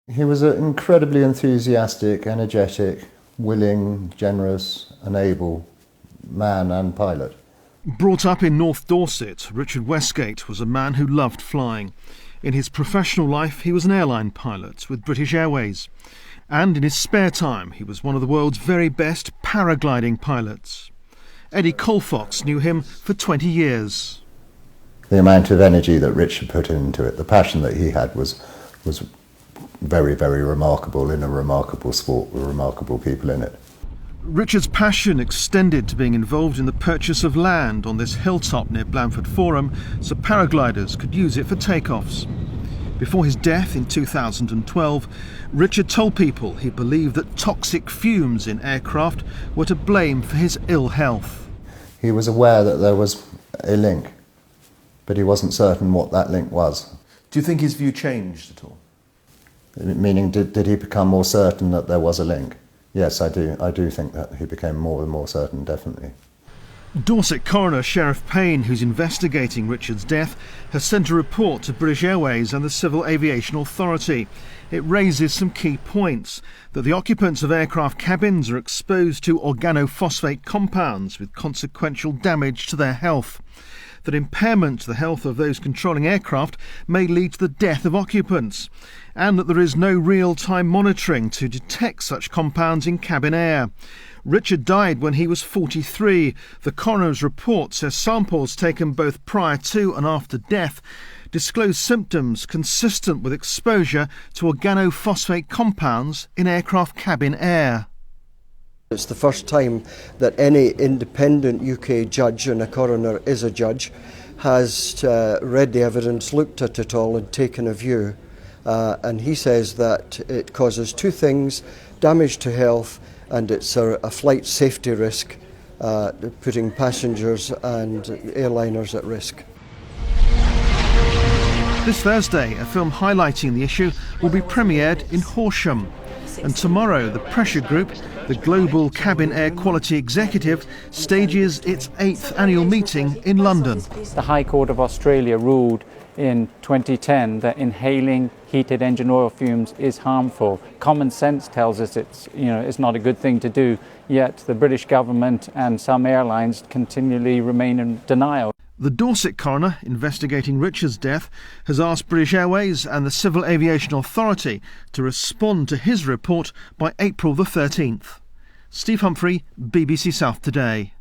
He was an incredibly enthusiastic, energetic, willing, generous and able man and pilot. Brought up in North Dorset, Richard Westgate was a man who loved flying. In his professional life, he was an airline pilot with British Airways. And in his spare time, he was one of the world's very best paragliding pilots. Eddie Colfox knew him for 20 years. The amount of energy that Richard put into it, the passion that he had was very, very remarkable in a remarkable sport with remarkable people in it. Richard's passion extended to being involved in the purchase of land on this hilltop near Blandford Forum so paragliders could use it for takeoffs. Before his death in 2012, Richard told people he believed that toxic fumes in aircraft were to blame for his ill health. He was aware that there was a link, but he wasn't certain what that link was. Do you think his view changed at all? Meaning, did he become more certain that there was a link? Yes, I do. I do think that he became more and more certain, definitely. Dorset coroner Sheriff Payne, who's investigating Richard's death, has sent a report to British Airways and the Civil Aviation Authority. It raises some key points: that the occupants of aircraft cabins are exposed to organophosphate compounds with consequential damage to their health, that impairment to the health of those controlling aircraft may lead to the death of occupants, and that there is no real-time monitoring to detect such compounds in cabin air. Richard died when he was 43. The coroner's report says samples taken both prior to and after death disclose symptoms consistent with exposure to organophosphate compounds in aircraft cabin air. It's the first time that any independent UK judge, and a coroner is a judge, has read the evidence, looked at it all and taken a view. And he says that it causes two things: damage to health, and it's a flight safety risk, putting passengers and airliners at risk. This Thursday, a film highlighting the issue will be premiered in Horsham. And tomorrow, the Pressure Group, the global cabin air quality executive, stages its 8th annual meeting in London. The High Court of Australia ruled in 2010 that inhaling heated engine oil fumes is harmful. Common sense tells us it's not a good thing to do, yet the British government and some airlines continually remain in denial. The Dorset coroner investigating Richard's death has asked British Airways and the Civil Aviation Authority to respond to his report by April the 13th. Steve Humphrey, BBC South Today.